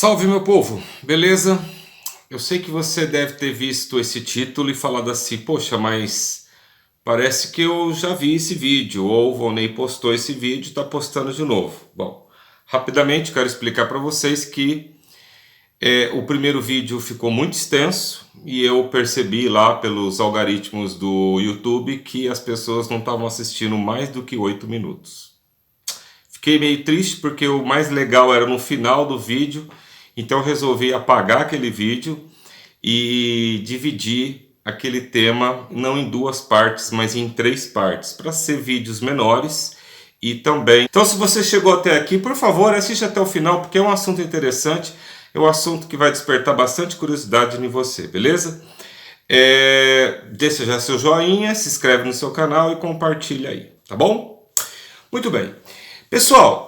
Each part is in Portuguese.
Salve, meu povo, beleza? Eu sei que você deve ter visto esse título e falado assim, poxa, mas parece que eu já vi esse vídeo, ou o Volney postou esse vídeo e está postando de novo. Bom, rapidamente quero explicar para vocês que o primeiro vídeo ficou muito extenso e eu percebi lá pelos algoritmos do YouTube que as pessoas não estavam assistindo mais do que 8 minutos. Fiquei meio triste porque o mais legal era no final do vídeo, então eu resolvi apagar aquele vídeo e dividir aquele tema não em duas partes, mas em 3 partes, para ser vídeos menores e também... Então se você chegou até aqui, por favor, assista até o final, porque é um assunto interessante, é um assunto que vai despertar bastante curiosidade em você, beleza? Deixa já seu joinha, se inscreve no seu canal e compartilha aí, tá bom? Muito bem. Pessoal,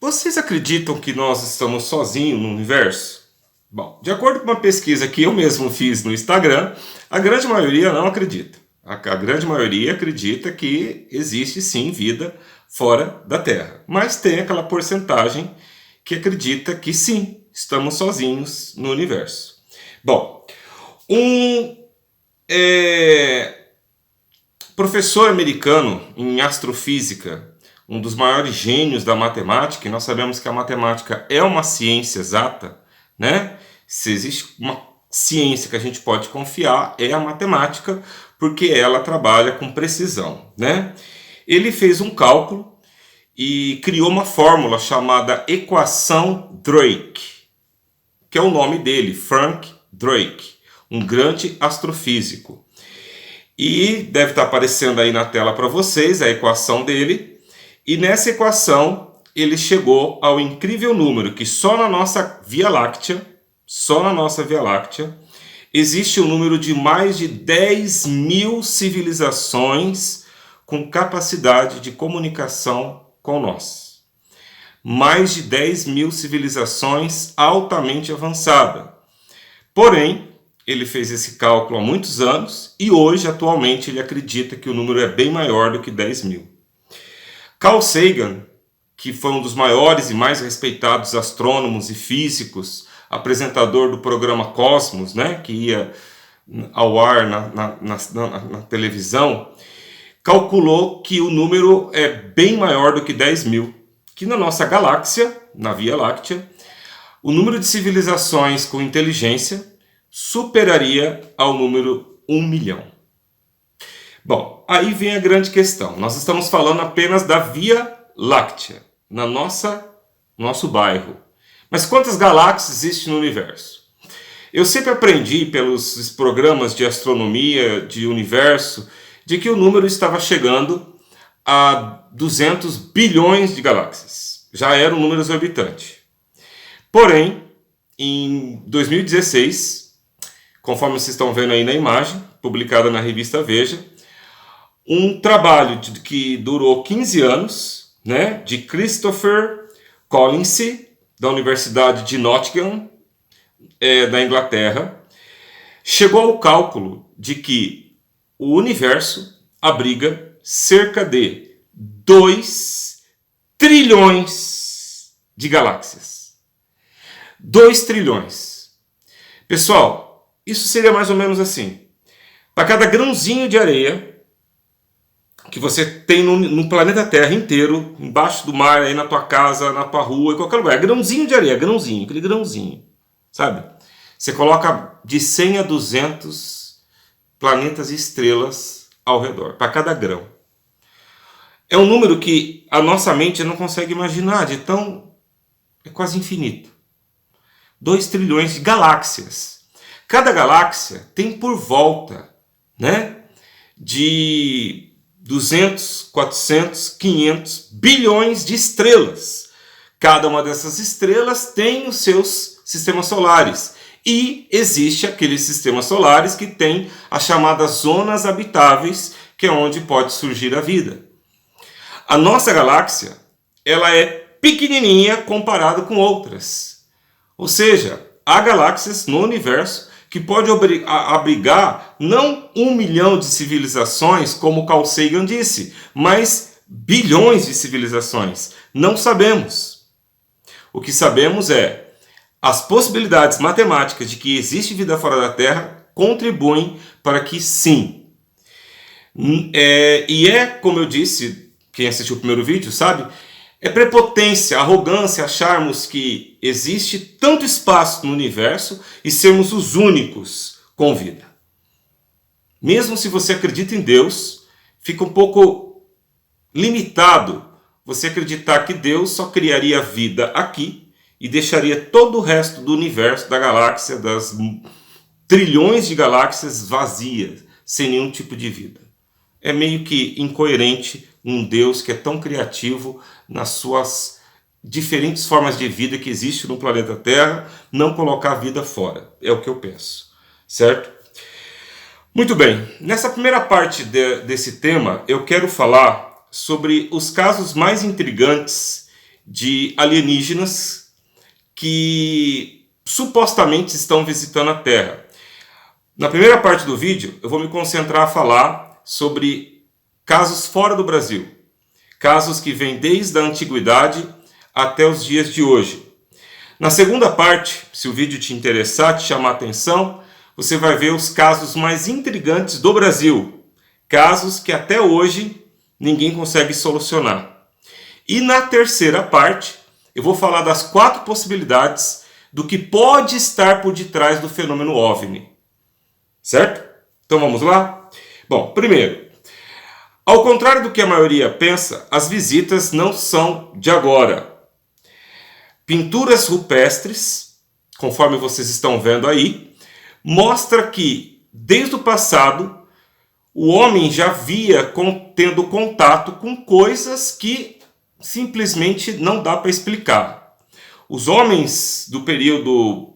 vocês acreditam que nós estamos sozinhos no universo? Bom, de acordo com uma pesquisa que eu mesmo fiz no Instagram, a grande maioria não acredita. A grande maioria acredita que existe sim vida fora da Terra. Mas tem aquela porcentagem que acredita que sim, estamos sozinhos no universo. Bom, um professor americano em astrofísica, um dos maiores gênios da matemática, e nós sabemos que a matemática é uma ciência exata, né? Se existe uma ciência que a gente pode confiar, é a matemática, porque ela trabalha com precisão, né? Ele fez um cálculo e criou uma fórmula chamada equação Drake, que é o nome dele, Frank Drake, um grande astrofísico. E deve estar aparecendo aí na tela para vocês a equação dele. E nessa equação ele chegou ao incrível número que só na nossa Via Láctea, existe um número de mais de 10.000 civilizações com capacidade de comunicação com nós. Mais de 10.000 civilizações altamente avançadas. Porém, ele fez esse cálculo há muitos anos e hoje, atualmente, ele acredita que o número é bem maior do que 10.000. Carl Sagan, que foi um dos maiores e mais respeitados astrônomos e físicos, apresentador do programa Cosmos, né, que ia ao ar na televisão, calculou que o número é bem maior do que 10.000, que na nossa galáxia, na Via Láctea, o número de civilizações com inteligência superaria ao número 1 milhão. Bom, aí vem a grande questão. Nós estamos falando apenas da Via Láctea, na nosso bairro. Mas quantas galáxias existem no universo? Eu sempre aprendi pelos programas de astronomia, de universo, de que o número estava chegando a 200 bilhões de galáxias. Já era um número exorbitante. Porém, em 2016, conforme vocês estão vendo aí na imagem, publicada na revista Veja, um trabalho que durou 15 anos, né, de Christopher Collins, da Universidade de Nottingham, da Inglaterra, chegou ao cálculo de que o universo abriga cerca de 2 trilhões de galáxias. 2 trilhões. Pessoal, isso seria mais ou menos assim. Para cada grãozinho de areia que você tem no planeta Terra inteiro, embaixo do mar, aí na tua casa, na tua rua, em qualquer lugar. Grãozinho de areia, grãozinho, aquele grãozinho, sabe? Você coloca de 100 a 200 planetas e estrelas ao redor, para cada grão. É um número que a nossa mente não consegue imaginar, de tão... é quase infinito. 2 trilhões de galáxias. Cada galáxia tem por volta, né, de 200, 400, 500 bilhões de estrelas. Cada uma dessas estrelas tem os seus sistemas solares. E existe aqueles sistemas solares que têm as chamadas zonas habitáveis, que é onde pode surgir a vida. A nossa galáxia, ela é pequenininha comparada com outras. Ou seja, há galáxias no universo que pode abrigar não 1 milhão de civilizações, como Carl Sagan disse, mas bilhões de civilizações. Não sabemos. O que sabemos é As possibilidades matemáticas de que existe vida fora da Terra contribuem para que sim. Como eu disse, quem assistiu o primeiro vídeo sabe, é prepotência, arrogância acharmos que existe tanto espaço no universo e sermos os únicos com vida. Mesmo se você acredita em Deus, fica um pouco limitado você acreditar que Deus só criaria vida aqui e deixaria todo o resto do universo, da galáxia, das trilhões de galáxias vazias, sem nenhum tipo de vida. É meio que incoerente um Deus que é tão criativo nas suas diferentes formas de vida que existe no planeta Terra, não colocar a vida fora. É o que eu penso, certo? Muito bem, nessa primeira parte desse tema, eu quero falar sobre os casos mais intrigantes de alienígenas que supostamente estão visitando a Terra. Na primeira parte do vídeo, eu vou me concentrar a falar sobre casos fora do Brasil. Casos que vêm desde a antiguidade até os dias de hoje. Na segunda parte, se o vídeo te interessar, te chamar a atenção, você vai ver os casos mais intrigantes do Brasil. Casos que até hoje ninguém consegue solucionar. E na terceira parte, eu vou falar das 4 possibilidades do que pode estar por detrás do fenômeno OVNI. Certo? Então vamos lá? Bom, primeiro, ao contrário do que a maioria pensa, as visitas não são de agora. Pinturas rupestres, conforme vocês estão vendo aí, mostra que, desde o passado, o homem já via tendo contato com coisas que simplesmente não dá para explicar. Os homens do período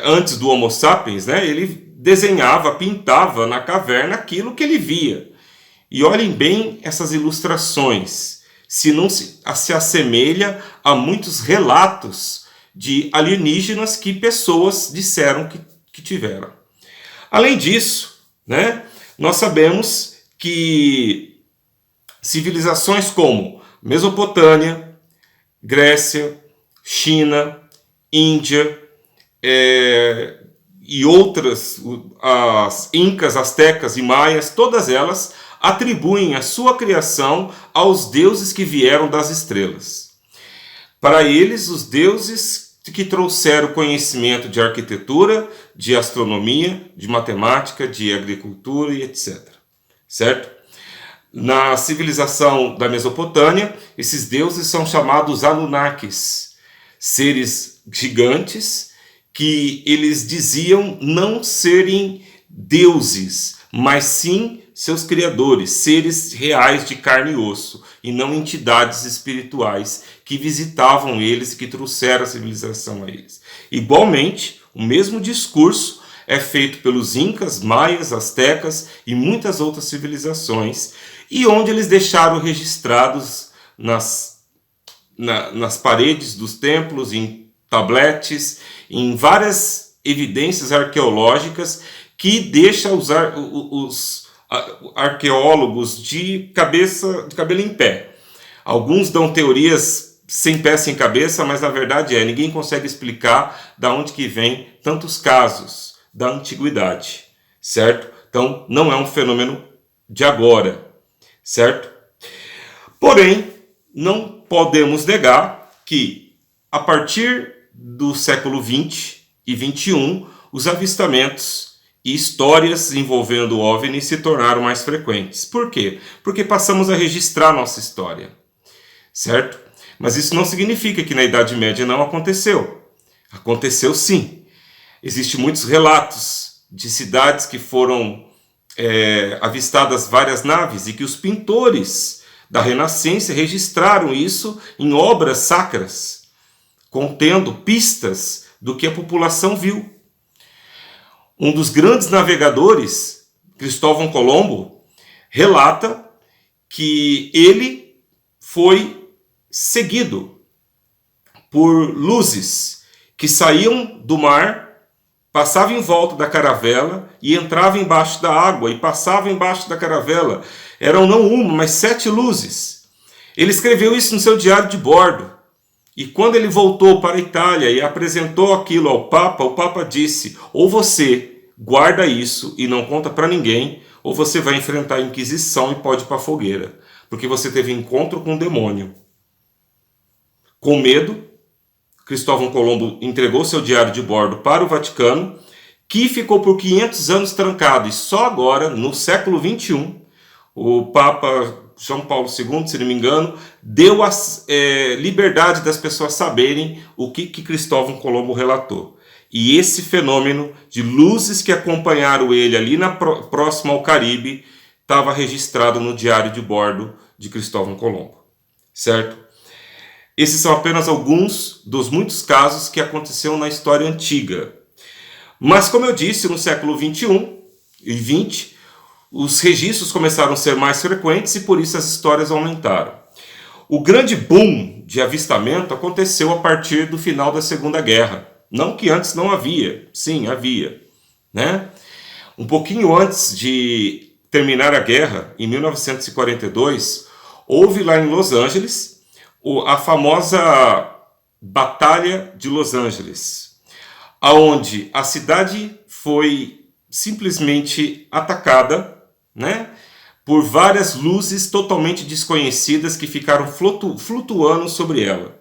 antes do Homo sapiens, né, ele desenhava, pintava na caverna aquilo que ele via. E olhem bem essas ilustrações, se não se assemelha a muitos relatos de alienígenas que pessoas disseram que tiveram. Além disso, né, nós sabemos que civilizações como Mesopotâmia, Grécia, China, Índia e outras, as Incas, Astecas e Maias, todas elas atribuem a sua criação aos deuses que vieram das estrelas. Para eles, os deuses que trouxeram conhecimento de arquitetura, de astronomia, de matemática, de agricultura e etc. Certo? Na civilização da Mesopotâmia, esses deuses são chamados Anunnakis, seres gigantes que eles diziam não serem deuses, mas sim seus criadores, seres reais de carne e osso, e não entidades espirituais que visitavam eles e que trouxeram a civilização a eles. Igualmente, o mesmo discurso é feito pelos Incas, Maias, Astecas e muitas outras civilizações, e onde eles deixaram registrados nas paredes dos templos, em tabletes, em várias evidências arqueológicas que deixam os arqueólogos de cabelo em pé. Alguns dão teorias sem pé, sem cabeça, mas na verdade ninguém consegue explicar de onde que vem tantos casos da antiguidade, certo? Então não é um fenômeno de agora, certo? Porém, não podemos negar que a partir do século XX e XXI, os avistamentos e histórias envolvendo OVNI se tornaram mais frequentes. Por quê? Porque passamos a registrar nossa história, certo? Mas isso não significa que na Idade Média não aconteceu. Aconteceu sim. Existem muitos relatos de cidades que foram avistadas várias naves e que os pintores da Renascença registraram isso em obras sacras, contendo pistas do que a população viu. Um dos grandes navegadores, Cristóvão Colombo, relata que ele foi seguido por luzes que saíam do mar, passavam em volta da caravela e entravam embaixo da água e passavam embaixo da caravela. Eram não uma, mas 7 luzes. Ele escreveu isso no seu diário de bordo. E quando ele voltou para a Itália e apresentou aquilo ao Papa, o Papa disse: ou você guarda isso e não conta para ninguém, ou você vai enfrentar a Inquisição e pode ir para a fogueira, porque você teve encontro com o demônio. Com medo, Cristóvão Colombo entregou seu diário de bordo para o Vaticano, que ficou por 500 anos trancado, e só agora, no século XXI, o Papa João Paulo II, se não me engano, deu a liberdade das pessoas saberem o que Cristóvão Colombo relatou. E esse fenômeno de luzes que acompanharam ele ali próximo ao Caribe estava registrado no diário de bordo de Cristóvão Colombo, certo? Esses são apenas alguns dos muitos casos que aconteceram na história antiga. Mas, como eu disse, no século XXI e XX, os registros começaram a ser mais frequentes e por isso as histórias aumentaram. O grande boom de avistamento aconteceu a partir do final da Segunda Guerra. Não que antes não havia, sim, havia, né? Um pouquinho antes de terminar a guerra, em 1942, houve lá em Los Angeles a famosa Batalha de Los Angeles, aonde a cidade foi simplesmente atacada, né, por várias luzes totalmente desconhecidas que ficaram flutuando sobre ela.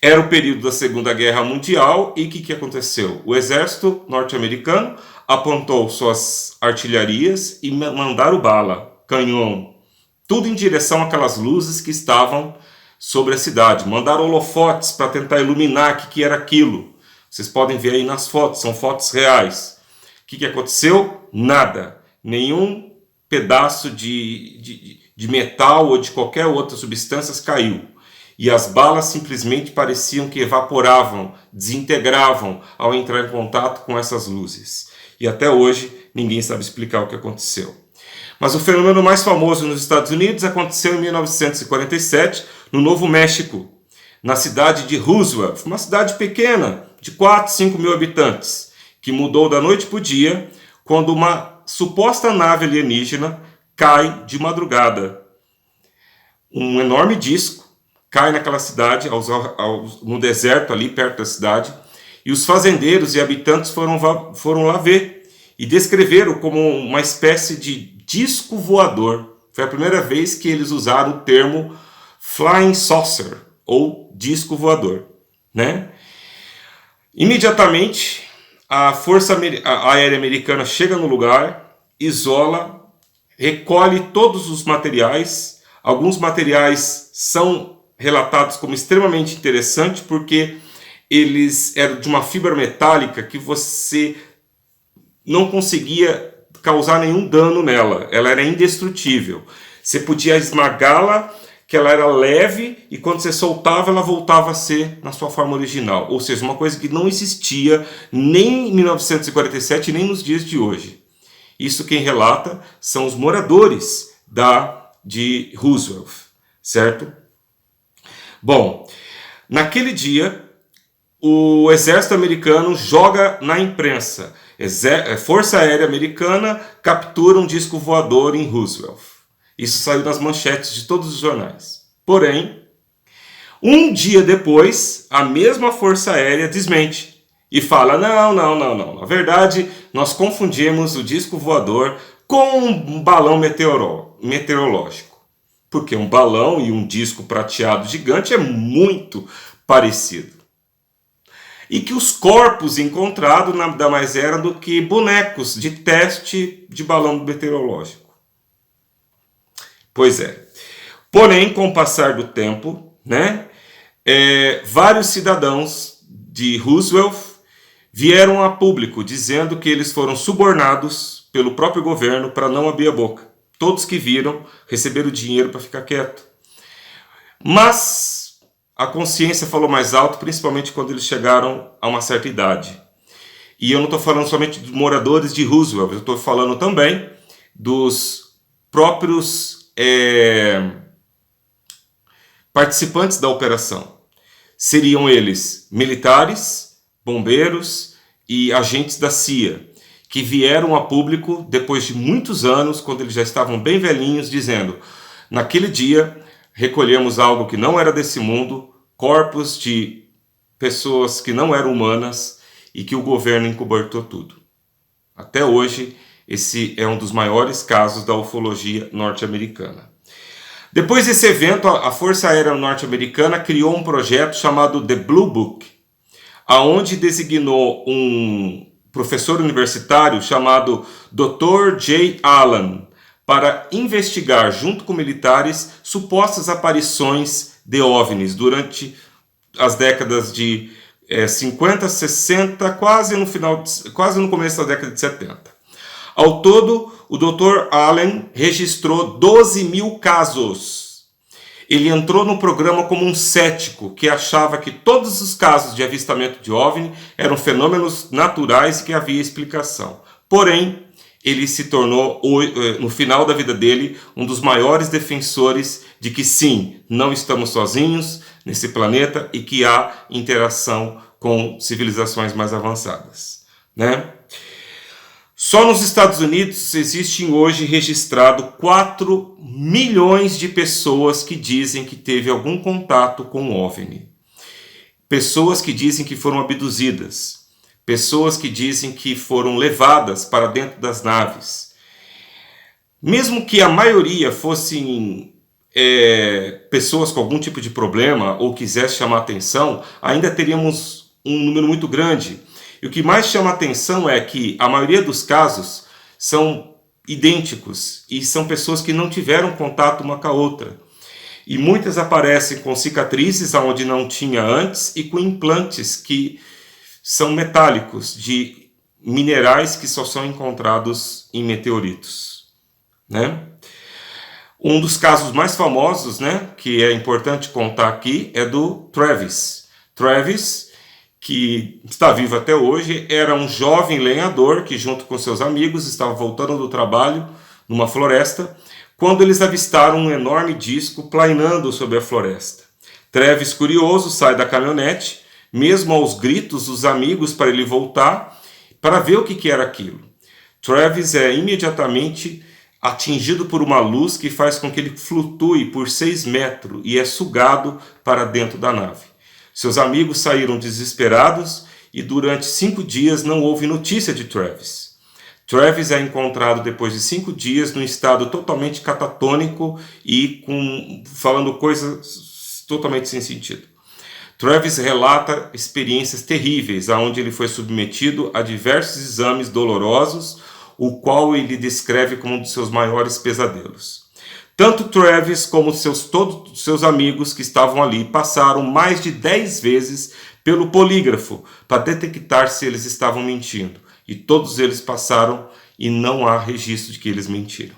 Era o período da Segunda Guerra Mundial e o que aconteceu? O exército norte-americano apontou suas artilharias e mandaram bala, canhão, tudo em direção àquelas luzes que estavam sobre a cidade. Mandaram holofotes para tentar iluminar o que era aquilo. Vocês podem ver aí nas fotos, são fotos reais. O que aconteceu? Nada. Nenhum pedaço de metal ou de qualquer outra substância caiu. E as balas simplesmente pareciam que evaporavam, desintegravam ao entrar em contato com essas luzes. E até hoje ninguém sabe explicar o que aconteceu. Mas o fenômeno mais famoso nos Estados Unidos aconteceu em 1947, no Novo México, na cidade de Roosevelt, uma cidade pequena, de 4, 5 mil habitantes, que mudou da noite para o dia, quando uma suposta nave alienígena cai de madrugada. Um enorme disco cai naquela cidade, no deserto ali perto da cidade, e os fazendeiros e habitantes foram lá ver e descreveram como uma espécie de disco voador. Foi a primeira vez que eles usaram o termo flying saucer, ou disco voador, né? Imediatamente, a Força Aérea Americana chega no lugar, isola, recolhe todos os materiais. Alguns materiais são relatados como extremamente interessantes porque eles eram de uma fibra metálica que você não conseguia causar nenhum dano nela. Ela era indestrutível. Você podia esmagá-la, que ela era leve, e quando você soltava, ela voltava a ser na sua forma original. Ou seja, uma coisa que não existia nem em 1947, nem nos dias de hoje. Isso quem relata são os moradores de Roosevelt, certo? Bom, naquele dia, o exército americano joga na imprensa. Força Aérea Americana captura um disco voador em Roosevelt. Isso saiu nas manchetes de todos os jornais. Porém, um dia depois, a mesma Força Aérea desmente e fala: não. Na verdade, nós confundimos o disco voador com um balão meteorológico. Porque um balão e um disco prateado gigante é muito parecido. E que os corpos encontrados nada mais eram do que bonecos de teste de balão meteorológico. Pois é. Porém, com o passar do tempo, né, vários cidadãos de Roosevelt vieram a público dizendo que eles foram subornados pelo próprio governo para não abrir a boca. Todos que viram receberam dinheiro para ficar quieto. Mas a consciência falou mais alto, principalmente quando eles chegaram a uma certa idade. E eu não estou falando somente de moradores de Roosevelt, eu estou falando também dos próprios participantes da operação. Seriam eles militares, bombeiros e agentes da CIA, que vieram a público depois de muitos anos, quando eles já estavam bem velhinhos, dizendo: naquele dia recolhemos algo que não era desse mundo, corpos de pessoas que não eram humanas e que o governo encobertou tudo. Até hoje, esse é um dos maiores casos da ufologia norte-americana. Depois desse evento, a Força Aérea Norte-Americana criou um projeto chamado The Blue Book, aonde designou um professor universitário chamado Dr. J. Allen para investigar, junto com militares, supostas aparições de OVNIs durante as décadas de 50, 60, quase no começo da década de 70. Ao todo, o Dr. Allen registrou 12 mil casos. Ele entrou no programa como um cético que achava que todos os casos de avistamento de OVNI eram fenômenos naturais e que havia explicação. Porém, ele se tornou, no final da vida dele, um dos maiores defensores de que sim, não estamos sozinhos nesse planeta e que há interação com civilizações mais avançadas, né? Só nos Estados Unidos existem hoje registrado 4 milhões de pessoas que dizem que teve algum contato com o OVNI. Pessoas que dizem que foram abduzidas. Pessoas que dizem que foram levadas para dentro das naves. Mesmo que a maioria fossem pessoas com algum tipo de problema ou quisesse chamar atenção, ainda teríamos um número muito grande. E o que mais chama atenção é que a maioria dos casos são idênticos e são pessoas que não tiveram contato uma com a outra. E muitas aparecem com cicatrizes onde não tinha antes e com implantes que são metálicos, de minerais que só são encontrados em meteoritos, né? Um dos casos mais famosos, né, que é importante contar aqui, é do Travis. Travis, que está vivo até hoje, era um jovem lenhador que, junto com seus amigos, estava voltando do trabalho numa floresta, quando eles avistaram um enorme disco planeando sobre a floresta. Travis, curioso, sai da caminhonete, mesmo aos gritos dos amigos para ele voltar, para ver o que era aquilo. Travis é imediatamente atingido por uma luz que faz com que ele flutue por 6 metros e é sugado para dentro da nave. Seus amigos saíram desesperados e durante 5 dias não houve notícia de Travis. Travis é encontrado depois de 5 dias num estado totalmente catatônico e falando coisas totalmente sem sentido. Travis relata experiências terríveis, onde ele foi submetido a diversos exames dolorosos, o qual ele descreve como um dos seus maiores pesadelos. Tanto Travis como todos os seus amigos que estavam ali passaram mais de 10 vezes pelo polígrafo para detectar se eles estavam mentindo. E todos eles passaram e não há registro de que eles mentiram.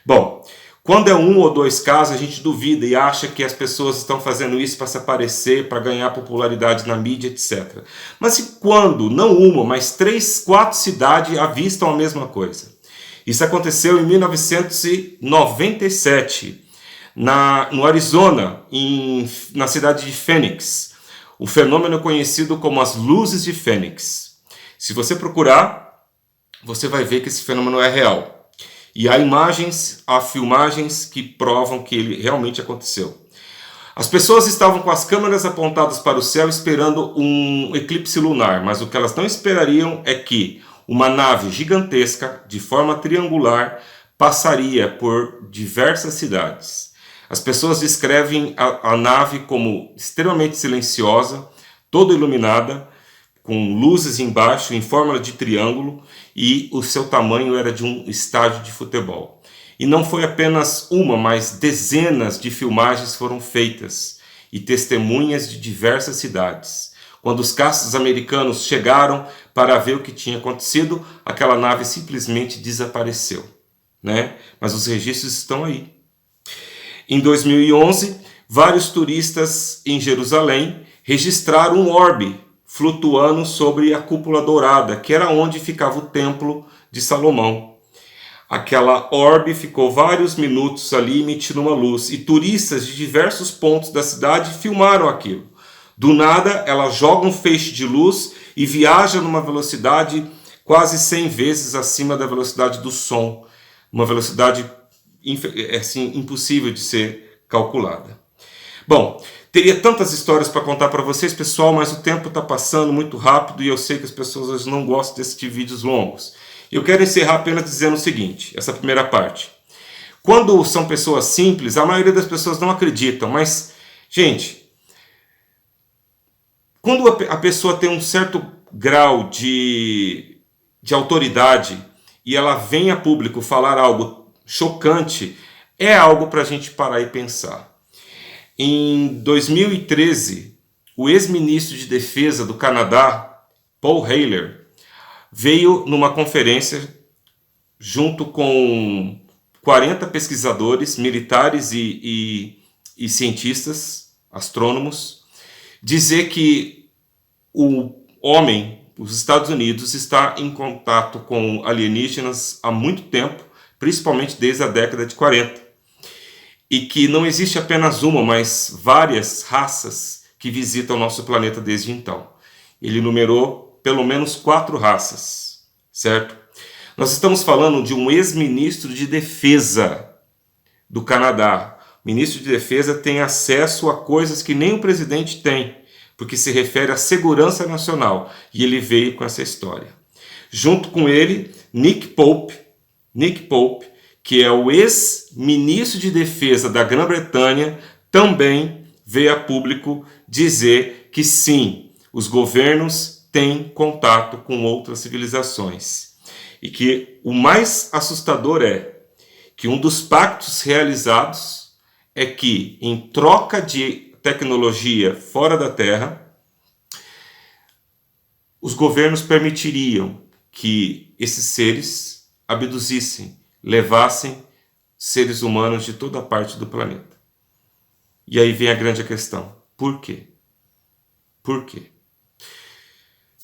Bom, quando é 1 ou 2 casos, a gente duvida e acha que as pessoas estão fazendo isso para se aparecer, para ganhar popularidade na mídia, etc. Mas e quando, não uma, mas 3, 4 cidades avistam a mesma coisa? Isso aconteceu em 1997, no Arizona, na cidade de Phoenix. O fenômeno é conhecido como as luzes de Fênix. Se você procurar, você vai ver que esse fenômeno é real. E há filmagens que provam que ele realmente aconteceu. As pessoas estavam com as câmeras apontadas para o céu esperando um eclipse lunar, mas o que elas não esperariam é que uma nave gigantesca, de forma triangular, passaria por diversas cidades. As pessoas descrevem a nave como extremamente silenciosa, toda iluminada, com luzes embaixo, em forma de triângulo, e o seu tamanho era de um estádio de futebol. E não foi apenas uma, mas dezenas de filmagens foram feitas, e testemunhas de diversas cidades. Quando os caças americanos chegaram para ver o que tinha acontecido, aquela nave simplesmente desapareceu, né? Mas os registros estão aí. Em 2011, vários turistas em Jerusalém registraram um orbe flutuando sobre a cúpula dourada, que era onde ficava o templo de Salomão. Aquela orbe ficou vários minutos ali emitindo uma luz, e turistas de diversos pontos da cidade filmaram aquilo. Do nada, ela joga um feixe de luz e viaja numa velocidade quase 100 vezes acima da velocidade do som. Uma velocidade assim, impossível de ser calculada. Bom, Teria tantas histórias para contar para vocês, pessoal, mas o tempo está passando muito rápido e eu sei que as pessoas hoje não gostam de assistir vídeos longos. Eu quero encerrar apenas dizendo o seguinte, essa primeira parte. Quando são pessoas simples, a maioria das pessoas não acreditam, mas, gente, quando a pessoa tem um certo grau de autoridade e ela vem a público falar algo chocante, é algo para a gente parar e pensar. Em 2013, o ex-ministro de Defesa do Canadá, Paul Hellyer, veio numa conferência junto com 40 pesquisadores, militares e cientistas, astrônomos, dizer que o homem, os Estados Unidos, está em contato com alienígenas há muito tempo, principalmente desde a década de 40. E que não existe apenas uma, mas várias raças que visitam o nosso planeta desde então. Ele numerou pelo menos 4 raças, certo? Nós estamos falando de um ex-ministro de Defesa do Canadá. O ministro de Defesa tem acesso a coisas que nem o presidente tem, porque se refere à segurança nacional. E ele veio com essa história. Junto com ele, Nick Pope, que é o ex-ministro de Defesa da Grã-Bretanha, também veio a público dizer que sim, os governos têm contato com outras civilizações. E que o mais assustador é que um dos pactos realizados é que, em troca de tecnologia fora da Terra, os governos permitiriam que esses seres abduzissem, levassem seres humanos de toda parte do planeta. E aí vem a grande questão. Por quê? Por quê?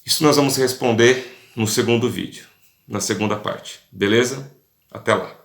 Isso nós vamos responder no segundo vídeo, na segunda parte. Beleza? Até lá.